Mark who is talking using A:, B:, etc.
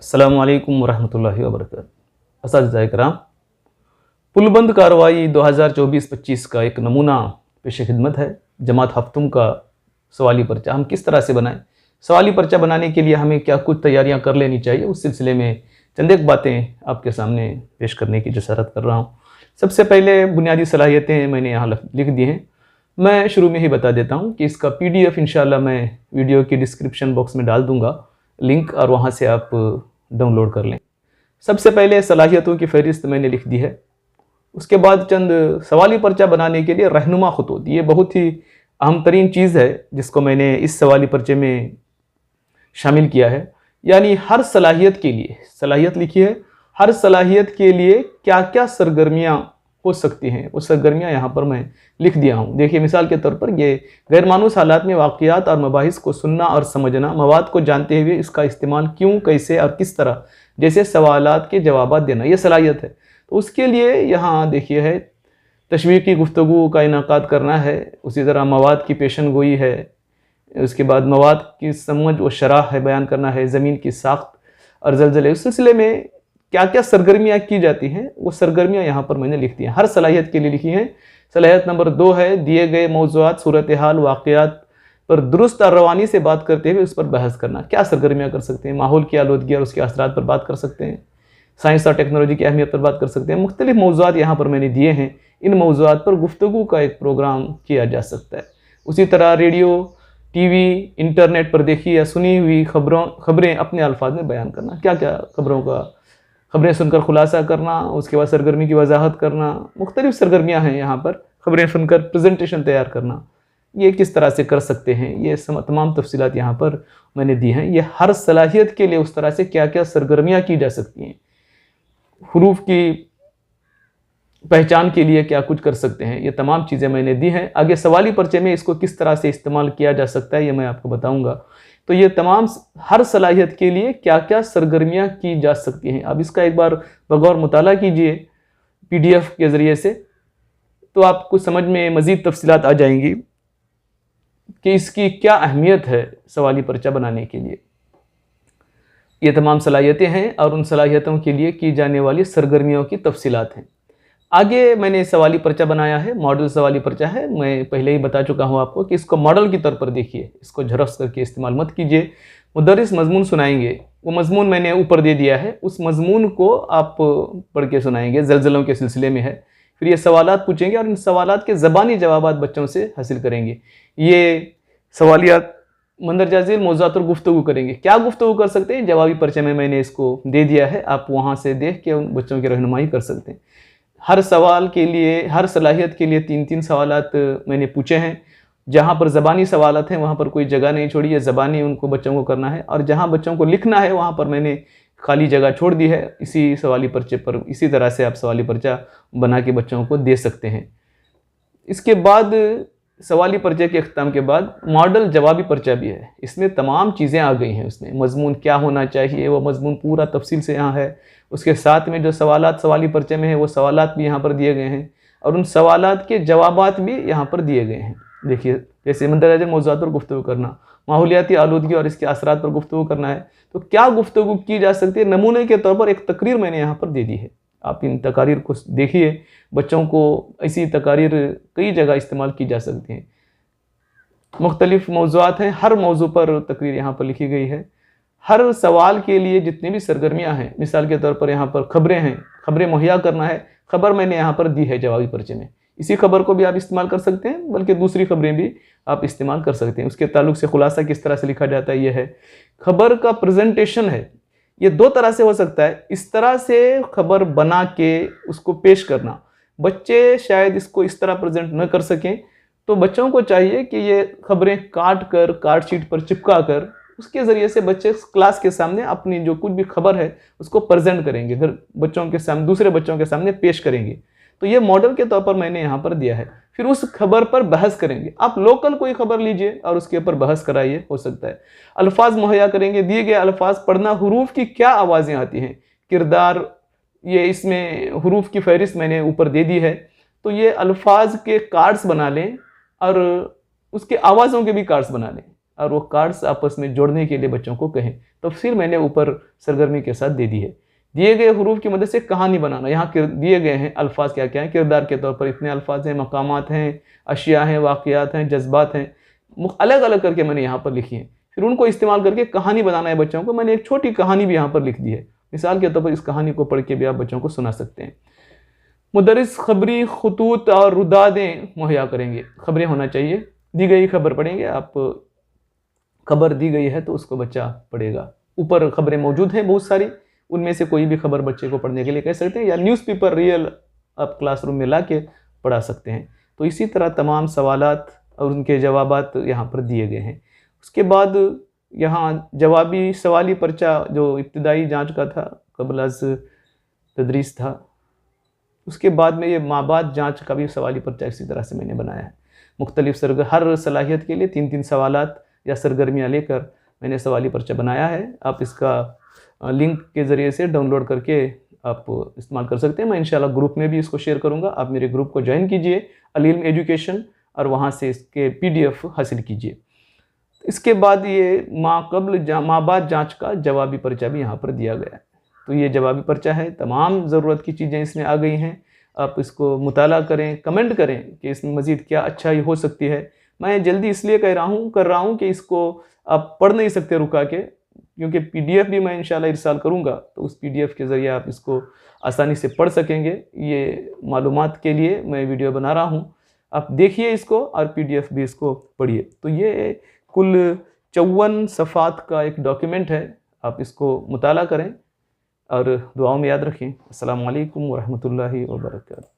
A: अस्सलामुअलैकुम वरहमतुल्लाहि वबरकातुहू। असातिज़ा इकराम, पुलबंद कार्रवाई 2024-25 का एक नमूना पेश खिदमत है। जमात हफ्तुम का सवाली पर्चा हम किस तरह से बनाएं, सवाली पर्चा बनाने के लिए हमें क्या कुछ तैयारियां कर लेनी चाहिए, उस सिलसिले में चंद एक बातें आपके सामने पेश करने की जसारत कर रहा हूँ। सबसे पहले बुनियादी सलाहियतें मैंने यहाँ लिख दी हैं। मैं शुरू में ही बता देता हूँ कि इसका PDF इंशाल्लाह मैं वीडियो की डिस्क्रिप्शन बॉक्स में डाल दूँगा लिंक, और वहाँ से आप डाउनलोड कर लें। सबसे पहले सलाहियतों की फहरिस्त मैंने लिख दी है। उसके बाद चंद सवाली पर्चा बनाने के लिए रहनुमा खतूत, ये बहुत ही अहम तरीन चीज़ है जिसको मैंने इस सवाली पर्चे में शामिल किया है। यानी हर सलाहियत के लिए सलाहियत लिखी है, हर सलाहियत के लिए क्या क्या सरगर्मियाँ हो सकती हैं, वो सरगर्मियाँ यहाँ पर मैं लिख दिया हूँ। देखिए, मिसाल के तौर पर ये गैरमानूस हालात में वाक़ियात और मबाहिस को सुनना और समझना, मवाद को जानते हुए इसका इस्तेमाल क्यों, कैसे और किस तरह जैसे सवालात के जवाबात देना, ये सलाहियत है। तो उसके लिए यहाँ देखिए है तशवीक़ी गुफ्तगू का इनाक़ाद करना है, उसी तरह मवाद की पेशन गोई है, उसके बाद मवाद की समझ व शरह है बयान करना है, ज़मीन की साख्त और ज़लज़ले, उस सिलसिले में क्या क्या सरगर्मियाँ की जाती हैं वो सरगर्मियाँ यहाँ पर मैंने लिख दी हैं, हर सलाहियत के लिए लिखी हैं। सलाहियत नंबर 2 है दिए गए मौज़ूआत सूरत हाल वाक़ियात पर दुरुस्त और रवानी से बात करते हुए उस पर बहस करना। क्या सरगर्मियाँ कर सकते हैं, माहौल की आलूदगी और उसके असरात पर बात कर सकते हैं, साइंस और टेक्नोलॉजी की अहमियत पर बात कर सकते हैं। मुख्तलिफ मौज़ूआत यहाँ पर मैंने दिए हैं, इन मौज़ूआत पर गुफ्तगू का एक प्रोग्राम किया जा सकता है। उसी तरह रेडियो, TV, इंटरनेट पर देखी या सुनी हुई खबरें अपने अल्फाज में बयान करना। क्या क्या खबरें सुनकर खुलासा करना, उसके बाद सरगर्मी की वजाहत करना, मुख्तलिफ सरगर्मियाँ हैं यहाँ पर। खबरें सुनकर प्रेजेंटेशन तैयार करना, ये किस तरह से कर सकते हैं, ये तमाम तफसीलात यहाँ पर मैंने दी हैं। ये हर सलाहियत के लिए उस तरह से क्या क्या सरगर्मियाँ की जा सकती हैं, हुरूफ की पहचान के लिए क्या कुछ कर सकते हैं, ये तमाम चीज़ें मैंने दी हैं। आगे सवाली पर्चे में इसको किस तरह से इस्तेमाल किया जा सकता है ये मैं आपको बताऊंगा। तो ये तमाम हर सलाहियत के लिए क्या क्या सरगर्मियाँ की जा सकती हैं, अब इसका एक बार बगौर मुताला कीजिए PDF के ज़रिए से, तो आपको समझ में मज़ीद तफसीलात आ जाएंगी कि इसकी क्या अहमियत है सवाली पर्चा बनाने के लिए। ये तमाम सलाहियतें हैं और उन सलाहियतों के लिए की जाने वाली सरगर्मियों की तफसीलात हैं। आगे मैंने सवाली पर्चा बनाया है, मॉडल सवाली पर्चा है। मैं पहले ही बता चुका हूँ आपको कि इसको मॉडल के तौर पर देखिए, इसको झरफ्स करके इस्तेमाल मत कीजिए। मुदर्रिस मजमून सुनाएंगे, वो मजमून मैंने ऊपर दे दिया है, उस मजमून को आप पढ़ के सुनाएंगे, ज़लज़लों के सिलसिले में है। फिर ये सवालात पूछेंगे और इन सवालात के ज़बानी जवाबात बच्चों से हासिल करेंगे। ये सवालियात मंदरजा झील मौज़ूआत पर गुफ्तगू करेंगे। क्या गुफ्तगू कर सकते हैं, जवाबी पर्चे में मैंने इसको दे दिया है, आप वहाँ से देख के उन बच्चों की रहनुमाई कर सकते हैं। हर सवाल के लिए, हर सलाहियत के लिए 3-3 सवालात मैंने पूछे हैं। जहाँ पर ज़बानी सवालात हैं वहाँ पर कोई जगह नहीं छोड़ी है, ज़बानी उनको बच्चों को करना है, और जहाँ बच्चों को लिखना है वहाँ पर मैंने खाली जगह छोड़ दी है। इसी सवाली पर्चे पर इसी तरह से आप सवाली पर्चा बना के बच्चों को दे सकते हैं। इसके बाद सवाली पर्चे के अख्ताम के बाद मॉडल जवाबी पर्चा भी है। इसमें तमाम चीज़ें आ गई हैं, उसमें मजमून क्या होना चाहिए वो मजमून पूरा तफसील से यहाँ है। उसके साथ में जो सवालात सवाली पर्चे में है वो सवालात भी यहाँ पर दिए गए हैं, और उन सवालात के जवाबात भी यहाँ पर दिए गए हैं। देखिए, जैसे मंदरजा मौज़ूआत पर गुफ्तगू करना, माहौलियाती आलूदगी और इसके असरात पर गुफ्तगू करना है, तो क्या गुफ्तगू की जा सकती है, नमूने के तौर पर एक तकरीर मैंने यहाँ पर दे दी है। आप इन तकारीर को देखिए, बच्चों को ऐसी तकारीर कई जगह इस्तेमाल की जा सकती हैं। मुख्तलिफ मौज़ूआत हैं, हर मौजू पर तकरीर यहाँ पर लिखी गई है। हर सवाल के लिए जितनी भी सरगर्मियाँ हैं, मिसाल के तौर पर यहाँ पर खबरें हैं, खबरें मुहैया करना है, खबर मैंने यहाँ पर दी है जवाबी पर्चे में। इसी खबर को भी आप इस्तेमाल कर सकते हैं, बल्कि दूसरी खबरें भी आप इस्तेमाल कर सकते हैं। उसके ताल्लुक से खुलासा किस तरह से लिखा जाता है ये है। खबर का प्रेजेंटेशन है, ये 2 तरह से हो सकता है। इस तरह से खबर बना के उसको पेश करना, बच्चे शायद इसको इस तरह प्रेजेंट न कर सकें, तो बच्चों को चाहिए कि ये खबरें काट कर कार्ड शीट पर चिपका कर उसके ज़रिए से बच्चे क्लास के सामने अपनी जो कुछ भी खबर है उसको प्रेजेंट करेंगे, घर बच्चों के सामने, दूसरे बच्चों के सामने पेश करेंगे। तो ये मॉडल के तौर पर मैंने यहाँ पर दिया है। फिर उस खबर पर बहस करेंगे। आप लोकल कोई खबर लीजिए और उसके ऊपर बहस कराइए, हो सकता है। अल्फाज मुहैया करेंगे, दिए गए अल्फाज पढ़ना, हुरूफ की क्या आवाज़ें आती हैं, किरदार, ये इसमें हुरूफ की फहरिस्त मैंने ऊपर दे दी है। तो ये अल्फाज के कार्ड्स बना लें और उसके आवाज़ों के भी कार्ड्स बना लें। और वो कार्ड्स आपस में जोड़ने के लिए बच्चों को कहें। तफसील मैंने ऊपर सरगर्मी के साथ दे दी है। दिए गए हरूफ की मदद से कहानी बनाना, यहाँ दिए गए हैं अल्फाज क्या क्या हैं, किरदार के तौर पर इतने अल्फाज हैं, मकामात हैं, अशिया हैं, वाक़यात हैं, जज्बात हैं, अलग अलग करके मैंने यहाँ पर लिखी हैं। फिर उनको इस्तेमाल करके कहानी बनाना है बच्चों को। मैंने एक छोटी कहानी भी यहाँ पर लिख दी है। मिसाल के तौर पर इस कहानी को पढ़ के भी आप बच्चों को सुना सकते हैं। मुदर्रिस खबरी खतूत और रुदादें मुहैया करेंगे। खबरें होना चाहिए, दी गई खबर पढ़ेंगे आप, खबर दी गई है तो उसको बच्चा पढ़ेगा। ऊपर खबरें मौजूद हैं बहुत सारी, उनमें से कोई भी खबर बच्चे को पढ़ने के लिए कह सकते हैं, या न्यूज़पेपर रियल आप क्लासरूम में ला के पढ़ा सकते हैं। तो इसी तरह तमाम सवालात और उनके जवाबात यहाँ पर दिए गए हैं। उसके बाद यहाँ जवाबी सवाली पर्चा जो इब्तिदाई जांच का था, कबल अज तदरीस था, उसके बाद में ये माबाद जांच का भी सवाली पर्चा इसी तरह से मैंने बनाया है। मुख्तलिफ हर सलाहियत के लिए 3-3 सवालात या सरगर्मियाँ लेकर मैंने सवाली पर्चा बनाया है। आप इसका लिंक के ज़रिए से डाउनलोड करके आप इस्तेमाल कर सकते हैं। मैं इंशाल्लाह ग्रुप में भी इसको शेयर करूँगा। आप मेरे ग्रुप को ज्वाइन कीजिए, अल-इल्म एजुकेशन, और वहाँ से इसके PDF हासिल कीजिए। इसके बाद ये माबाद जांच का जवाबी पर्चा भी यहाँ पर दिया गया है। तो ये जवाबी पर्चा है, तमाम ज़रूरत की चीज़ें इसमें आ गई हैं। आप इसको मुताला करें, कमेंट करें कि इसमें मज़ीद क्या अच्छाई हो सकती है। मैं जल्दी इसलिए कर रहा हूँ कि इसको आप पढ़ नहीं सकते रुका के, क्योंकि PDF भी मैं इंशाल्लाह इरसाल करूँगा, तो उस PDF के ज़रिए आप इसको आसानी से पढ़ सकेंगे। ये मालूमात के लिए मैं वीडियो बना रहा हूँ, आप देखिए इसको और PDF भी इसको पढ़िए। तो ये कुल 54 सफ़ात का एक डॉक्यूमेंट है, आप इसको मुताला करें और दुआओं में याद रखें। अस्सलामु अलैकुम व रहमतुल्लाहि व बरकातहू।